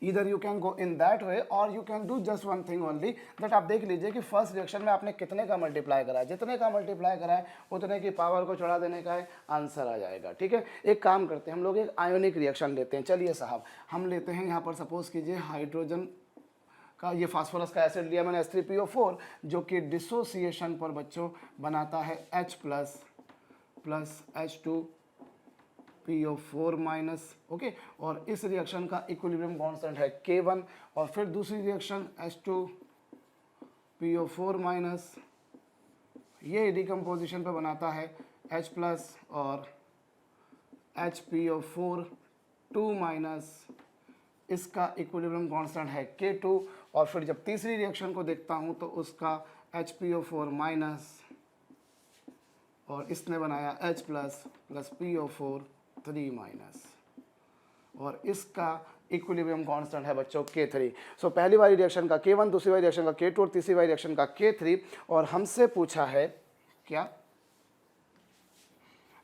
either you can go in that way or you can do just one thing only, that आप देख लीजिए कि फर्स्ट रिएक्शन में आपने कितने का मल्टीप्लाई करा है, जितने का मल्टीप्लाई करा है उतने की पावर को चढ़ा देने का है, आंसर आ जाएगा, ठीक है। एक काम करते हैं, हम लोग एक आयोनिक रिएक्शन लेते हैं। चलिए साहब, हम लेते हैं यहाँ पर सपोज कीजिए हाइड्रोजन का, ये फास्फोरस का एसिड लिया मैंने H3PO4, जो कि डिसोसिएशन पर बच्चों बनाता है H प्लस H2PO4-, ओके। और इस रिएक्शन का इक्विलिब्रियम कांस्टेंट है K1। और फिर दूसरी रिएक्शन H2PO4-, ये डिकम्पोजिशन पे बनाता है H+ और HPO4-, इसका इक्विलिब्रियम कांस्टेंट है K2। और फिर जब तीसरी रिएक्शन को देखता हूँ तो उसका HPO4- और इसने बनाया H+ प्लस PO4-, और इसका इक्विलिब्रियम कांस्टेंट है बच्चों K3। सो पहली वाली रिएक्शन का K1, दूसरी वाली रिएक्शन का K2 और तीसरी वाली रिएक्शन का K3। और हमसे पूछा है क्या,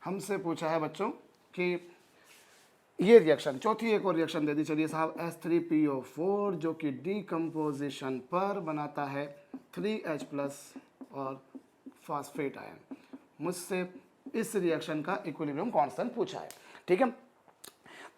हमसे पूछा है बच्चों कि ये रिएक्शन, चौथी एक और रिएक्शन दे दी। चलिए साहब, H3PO4 जो कि डिकम्पोजिशन पर बनाता है 3H+ और फॉस्फेट आयन। मुझसे इस रिएक्शन का इक्विलिब्रियम कांस्टेंट पूछा है, ठीक है।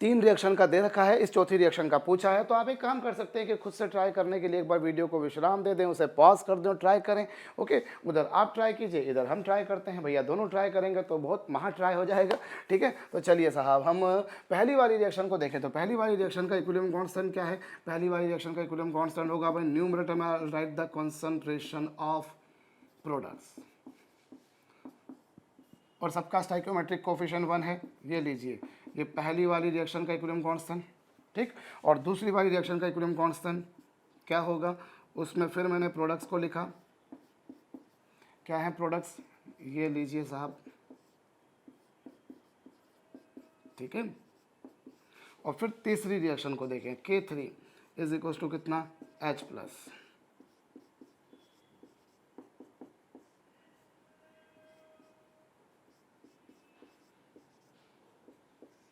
3 रिएक्शन का दे रखा है, इस चौथी रिएक्शन का पूछा है। तो आप एक काम कर सकते हैं कि खुद से ट्राई करने के लिए एक बार वीडियो को विश्राम दे दें, उसे पॉज कर दें, ट्राई करें, ओके। उधर आप ट्राई कीजिए, इधर हम ट्राई करते हैं, भैया दोनों ट्राई करेंगे तो बहुत महा ट्राई हो जाएगा, ठीक है। तो चलिए साहब, हम पहली वाली रिएक्शन को देखें। तो पहली वाली रिएक्शन का इक्विलिब्रियम कांस्टेंट क्या है, पहली वाली रिएक्शन का इक्विलिब्रियम कांस्टेंट होगा भाई, न्यूमरेटर में right the concentration of products, और सबका स्टाइकियोमेट्रिक कोफिशिएंट 1 है। ये लीजिए, ये पहली वाली रिएक्शन का इक्विलिब्रियम कांस्टेंट, ठीक। और दूसरी वाली रिएक्शन का इक्विलिब्रियम कांस्टेंट क्या होगा, उसमें फिर मैंने प्रोडक्ट्स को लिखा। क्या है प्रोडक्ट्स, ये लीजिए साहब, ठीक है। और फिर तीसरी रिएक्शन को देखें, K3 इज इक्वल टू कितना, H+।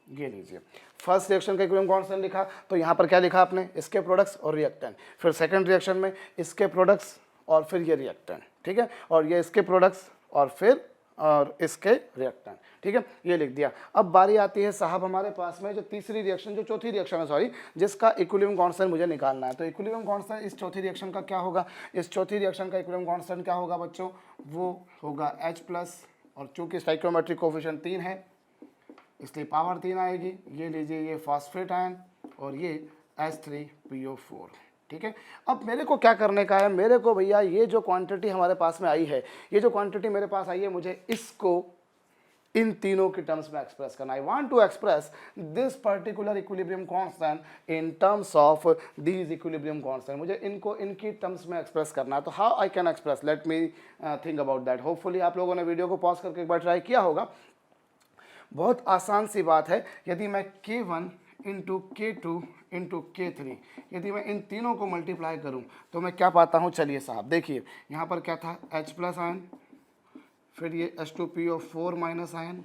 ये लीजिए, फर्स्ट रिएक्शन का इक्विलिब्रियम कांस्टेंट लिखा, तो यहाँ पर क्या लिखा आपने, इसके प्रोडक्ट्स और रिएक्टेंट। फिर सेकंड रिएक्शन में इसके प्रोडक्ट्स और फिर ये रिएक्टेंट, ठीक है। और ये इसके प्रोडक्ट्स और फिर और इसके रिएक्टेंट, ठीक है, ये लिख दिया। अब बारी आती है साहब हमारे पास में जो तीसरी रिएक्शन, जो चौथी रिएक्शन है सॉरी, जिसका इक्विलिब्रियम कांस्टेंट मुझे निकालना है। तो इक्विलिब्रियम कांस्टेंट इस चौथी रिएक्शन का क्या होगा, इस चौथी रिएक्शन का इक्विलिब्रियम कांस्टेंट क्या होगा बच्चों, वो होगा H+। और चूंकि स्टाइकियोमेट्रिक कोफिशिएंट 3 है इसलिए पावर 3 आएगी। ये लीजिए, ये फॉस्फेट आयन और ये H3PO4, ठीक है। अब मेरे को क्या करने का है, मेरे को भैया ये जो क्वांटिटी हमारे पास में आई है, ये जो क्वांटिटी मेरे पास आई है, मुझे इसको इन तीनों के टर्म्स में एक्सप्रेस करना। I want to express this particular equilibrium constant in terms of these equilibrium constant, मुझे इनको इनकी टर्म्स में एक्सप्रेस करना है। तो how I can express, let me think about that. Hopefully आप लोगों ने वीडियो को पॉज करके एक बार ट्राई किया होगा। बहुत आसान सी बात है, यदि मैं K1 into K2 into K3, यदि मैं इन तीनों को मल्टीप्लाई करूं तो मैं क्या पाता हूं, चलिए साहब देखिए, यहाँ पर क्या था, H प्लस आयन, फिर ये H2PO4 माइनस आयन।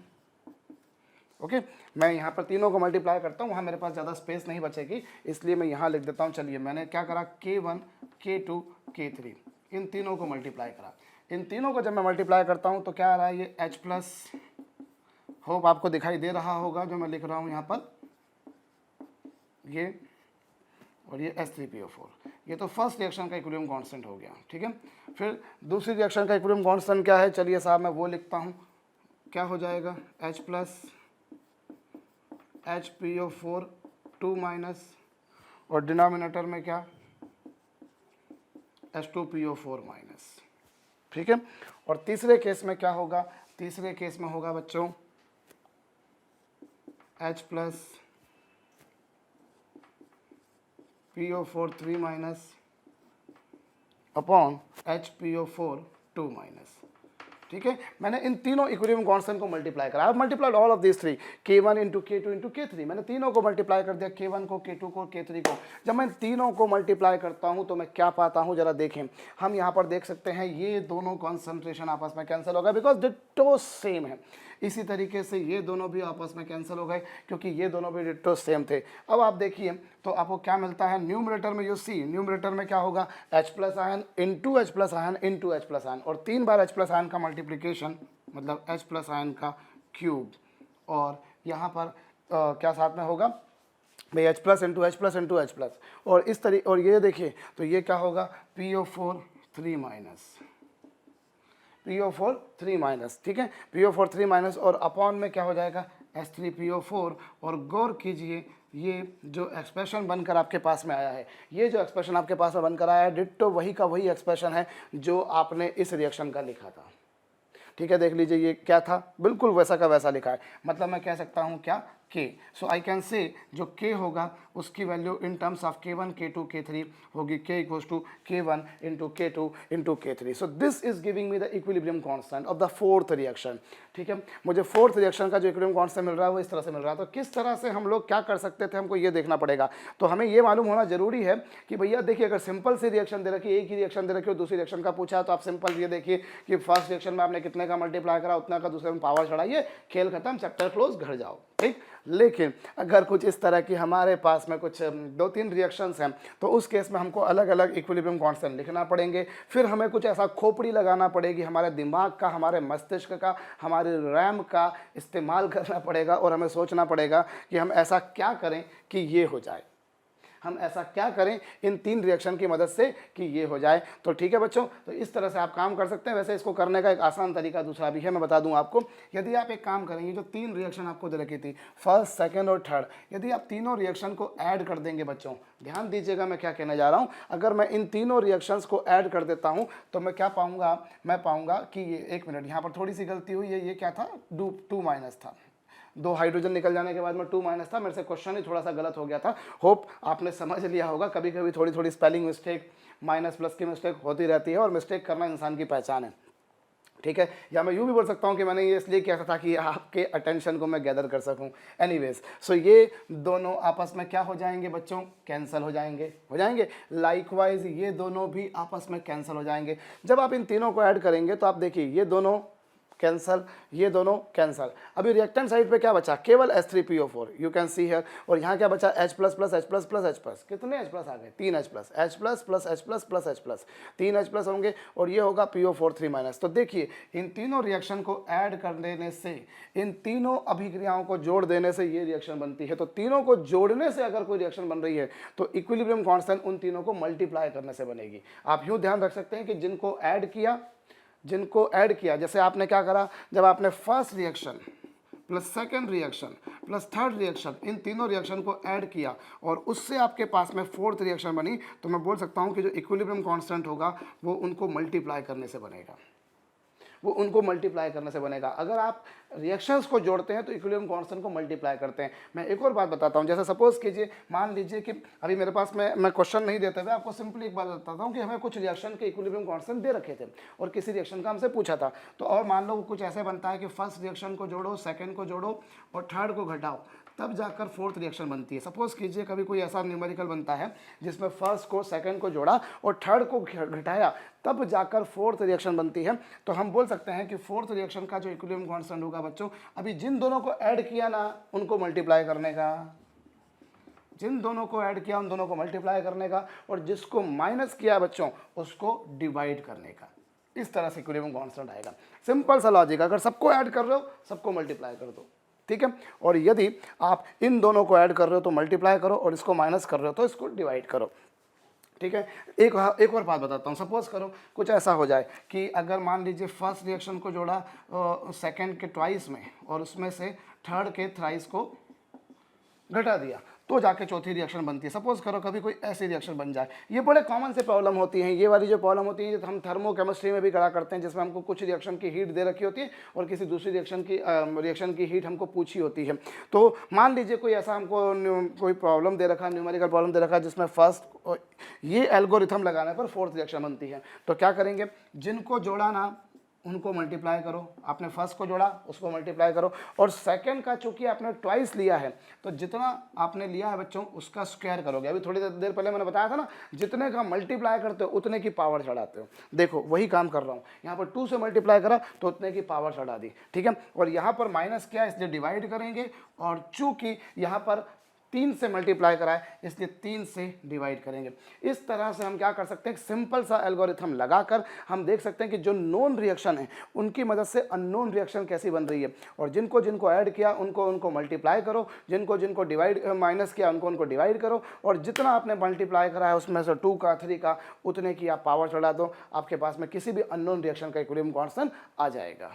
ओके, मैं यहाँ पर तीनों को मल्टीप्लाई करता हूँ, वहाँ मेरे पास ज़्यादा स्पेस नहीं बचेगी, इसलिए मैं यहाँ लिख देता हूँ। चलिए मैंने क्या करा, K1 K2 K3, इन तीनों को मल्टीप्लाई करा। इन तीनों को जब मैं मल्टीप्लाई करता हूँ तो क्या आ रहा है, ये H प्लस, होप आपको दिखाई दे रहा होगा जो मैं लिख रहा हूँ यहाँ पर, ये और ये H3PO4, ये तो फर्स्ट रिएक्शन का इक्विलिब्रियम कांस्टेंट हो गया। ठीक है, फिर दूसरी रिएक्शन का इक्विलिब्रियम कांस्टेंट क्या है, चलिए साहब मैं वो लिखता हूँ, क्या हो जाएगा, H प्लस HPO4 2 माइनस, और डिनोमिनेटर में क्या, H2PO4 माइनस। ठीक है, और तीसरे केस में क्या होगा, तीसरे केस में होगा बच्चों H plus PO4 3 minus upon HPO4 2 minus. ठीक है, मैंने इन तीनों इक्विलिब्रियम कांस्टेंट को मल्टीप्लाई करा। I have multiplied all of this three, K1 into K2 into K3, मैंने तीनों को मल्टीप्लाई कर दिया, K1 को, K2 को, K3 को। जब मैं तीनों को मल्टीप्लाई करता हूं तो मैं क्या पाता हूं, जरा देखें, हम यहाँ पर देख सकते हैं ये दोनों कॉन्सेंट्रेशन आपस में कैंसिल हो गए, बिकॉज डिट्टो सेम है। इसी तरीके से ये दोनों भी आपस में कैंसिल हो गए क्योंकि ये दोनों भी डिट्टो सेम थे। अब आप देखिए तो आपको क्या मिलता है, न्यूमरेटर में यू सी, न्यूमरेटर में क्या होगा, H plus ion into H plus ion into H plus ion, और 3 बार H प्लस आयन का मल्टीप्लिकेशन मतलब H प्लस आयन का क्यूब, और यहाँ पर क्या साथ में होगा भाई, H plus into H plus into H plus, और इस तरीके, और ये देखिए तो ये क्या होगा, PO4 3 माइनस, PO4 3 माइनस। ठीक है, PO4 3 माइनस, और अपॉन में क्या हो जाएगा, H3PO4, और गौर कीजिए ये जो एक्सप्रेशन बनकर आपके पास में आया है, ये जो एक्सप्रेशन आपके पास में बनकर आया है, डिट्टो वही का वही एक्सप्रेशन है जो आपने इस रिएक्शन का लिखा था। ठीक है, देख लीजिए ये क्या था, बिल्कुल वैसा का वैसा लिखा है। मतलब मैं कह सकता हूँ क्या, K, सो आई कैन से जो K होगा उसकी value in terms of K1 K2 K3 होगी, K equals to K1 into K2 into K3। So this is giving me the equilibrium constant of the fourth reaction. ठीक है, मुझे fourth reaction का जो इक्विलिब्रियम कांस्टेंट मिल रहा है वो इस तरह से मिल रहा है। तो किस तरह से हम लोग क्या कर सकते थे, हमको ये देखना पड़ेगा। तो हमें ये मालूम होना जरूरी है कि भैया देखिए, अगर सिंपल सी रिएक्शन दे रखी है, एक ही रिएक्शन दे रखी हो, दूसरी रिएक्शन का पूछा, तो आप सिंपल ये देखिए कि फर्स्ट रिएक्शन में आपने कितने का मल्टीप्लाई करा, उतना का दूसरे में पावर चढ़ाइए, खेल खत्म, चैप्टर क्लोज, घर जाओ। ठीक, लेकिन अगर कुछ इस तरह की हमारे पास में कुछ 2-3 रिएक्शंस हैं तो उस केस में हमको अलग अलग इक्विलिब्रियम कांस्टेंट लिखना पड़ेंगे। फिर हमें कुछ ऐसा खोपड़ी लगाना पड़ेगी, हमारे दिमाग का, हमारे मस्तिष्क का, हमारे रैम का इस्तेमाल करना पड़ेगा, और हमें सोचना पड़ेगा कि हम ऐसा क्या करें कि ये हो जाए, हम ऐसा क्या करें इन 3 रिएक्शन की मदद से कि ये हो जाए। तो ठीक है बच्चों, तो इस तरह से आप काम कर सकते हैं। वैसे इसको करने का एक आसान तरीका दूसरा भी है, मैं बता दूं आपको। यदि आप एक काम करेंगे, जो 3 रिएक्शन आपको दे रखी थी, फर्स्ट, सेकंड और थर्ड, यदि आप तीनों रिएक्शन को ऐड कर देंगे बच्चों, ध्यान दीजिएगा मैं क्या कहने जा रहा हूँ, अगर मैं इन तीनों रिएक्शंस को ऐड कर देता हूँ तो मैं क्या पाऊंगा, मैं पाऊंगा कि ये, एक मिनट, यहाँ पर थोड़ी सी गलती हुई है, ये क्या था, 2 माइनस था, 2 हाइड्रोजन निकल जाने के बाद में 2 माइनस था, मेरे से क्वेश्चन ही थोड़ा सा गलत हो गया था। होप आपने समझ लिया होगा, कभी कभी थोड़ी थोड़ी स्पेलिंग मिस्टेक, माइनस प्लस की मिस्टेक होती रहती है, और मिस्टेक करना इंसान की पहचान है। ठीक है, या मैं यूँ भी बोल सकता हूँ कि मैंने ये इसलिए किया था ताकि आपके अटेंशन को मैं गैदर कर सकूँ। एनीवेज, सो ये दोनों आपस में क्या हो जाएंगे बच्चों, कैंसिल हो जाएंगे। लाइकवाइज ये दोनों भी आपस में कैंसिल हो जाएंगे। जब आप इन तीनों को ऐड करेंगे तो आप देखिए ये दोनों कैंसल, ये दोनों कैंसल। अभी रिएक्टेंट साइड पे क्या बचा, केवल H3PO4, you can see here, और यहाँ क्या बचा, H plus plus H plus plus H plus, कितने H प्लस आ गए, 3 H plus, H plus plus H plus plus H plus, 3 H plus होंगे, और ये होगा PO4 3 माइनस। तो देखिए इन तीनों रिएक्शन को ऐड कर देने से, इन तीनों अभिक्रियाओं को जोड़ देने से ये रिएक्शन बनती है। तो तीनों को जोड़ने से अगर कोई रिएक्शन बन रही है तो इक्विलिब्रियम कांस्टेंट उन तीनों को मल्टीप्लाई करने से बनेगी। आप यूँ ध्यान रख सकते हैं कि जिनको ऐड किया, जैसे आपने क्या करा, जब आपने first reaction plus second reaction plus third reaction, इन तीनों रिएक्शन को ऐड किया और उससे आपके पास में फोर्थ रिएक्शन बनी, तो मैं बोल सकता हूँ कि जो इक्विलिब्रियम कांस्टेंट होगा वो उनको मल्टीप्लाई करने से बनेगा, वो उनको मल्टीप्लाई करने से बनेगा। अगर आप रिएक्शंस को जोड़ते हैं तो इक्विलिब्रियम कांस्टेंट को मल्टीप्लाई करते हैं। मैं एक और बात बताता हूं, जैसे सपोज कीजिए, मान लीजिए कि अभी मेरे पास में मैं क्वेश्चन नहीं देते हुए आपको सिंपली एक बात बताता हूं कि हमें कुछ रिएक्शन के इक्विलिब्रियम कांस्टेंट दे रखे थे और किसी रिएक्शन का हमसे पूछा था, तो और मान लो कुछ ऐसे बनता है कि फर्स्ट रिएक्शन को जोड़ो, सेकेंड को जोड़ो और थर्ड को घटाओ, तब जाकर फोर्थ रिएक्शन बनती है। सपोज कीजिए कभी कोई ऐसा न्यूमेरिकल बनता है जिसमें फर्स्ट को सेकंड को जोड़ा और थर्ड को घटाया, तब जाकर फोर्थ रिएक्शन बनती है। तो हम बोल सकते हैं कि फोर्थ रिएक्शन का जो इक्विलिब्रियम कांस्टेंट होगा बच्चों, अभी जिन दोनों को ऐड किया ना उनको मल्टीप्लाई करने का, जिन दोनों को ऐड किया उन दोनों को मल्टीप्लाई करने का, और जिसको माइनस किया बच्चों उसको डिवाइड करने का। इस तरह से इक्विलिब्रियम कांस्टेंट आएगा। सिंपल सा लॉजिक, अगर सबको ऐड कर रहे हो सबको मल्टीप्लाई कर दो, ठीक है। और यदि आप इन दोनों को ऐड कर रहे हो तो मल्टीप्लाई करो और इसको माइनस कर रहे हो तो इसको डिवाइड करो, ठीक है। एक और बात बताता हूँ, सपोज करो कुछ ऐसा हो जाए कि अगर मान लीजिए फर्स्ट रिएक्शन को जोड़ा सेकंड के ट्वाइस में और उसमें से थर्ड के थ्राइस को घटा दिया, तो जाके चौथी रिएक्शन बनती है। सपोज करो कभी कोई ऐसी रिएक्शन बन जाए, ये बड़े कॉमन से प्रॉब्लम होती हैं। ये वाली जो प्रॉब्लम होती है हम थर्मोकेमिस्ट्री में भी करा करते हैं, जिसमें हमको कुछ रिएक्शन की हीट दे रखी होती है और किसी दूसरी रिएक्शन की हीट हमको पूछी होती है। तो मान लीजिए कोई ऐसा हमको कोई प्रॉब्लम दे रखा, न्यूमेरिकल प्रॉब्लम दे रखा, जिसमें फर्स्ट ये एल्गोरिथम लगाने पर फोर्थ रिएक्शन बनती है। तो क्या करेंगे, जिनको जोड़ा ना उनको मल्टीप्लाई करो, आपने फर्स्ट को जोड़ा उसको मल्टीप्लाई करो, और सेकंड का चूंकि आपने ट्वाइस लिया है तो जितना आपने लिया है बच्चों उसका स्क्वायर करोगे। अभी थोड़ी देर पहले मैंने बताया था ना, जितने का मल्टीप्लाई करते हो उतने की पावर चढ़ाते हो। देखो वही काम कर रहा हूँ, यहाँ पर 2 से मल्टीप्लाई करा तो उतने की पावर चढ़ा दी, ठीक है। और यहाँ पर माइनस किया इसलिए डिवाइड करेंगे, और चूंकि यहाँ पर 3 से मल्टीप्लाई कराए इसलिए 3 से डिवाइड करेंगे। इस तरह से हम क्या कर सकते हैं, सिंपल सा एल्गोरिथम लगाकर हम देख सकते हैं कि जो नोन रिएक्शन है उनकी मदद से अननोन रिएक्शन कैसी बन रही है, और जिनको जिनको ऐड किया उनको मल्टीप्लाई करो, जिनको जिनको डिवाइड माइनस किया उनको डिवाइड करो, और जितना आपने मल्टीप्लाई करा है उसमें से 2 का 3 का उतने की आप पावर चढ़ा दो, आपके पास में किसी भी अननोन रिएक्शन का इक्विलिब्रियम कांस्टेंट आ जाएगा।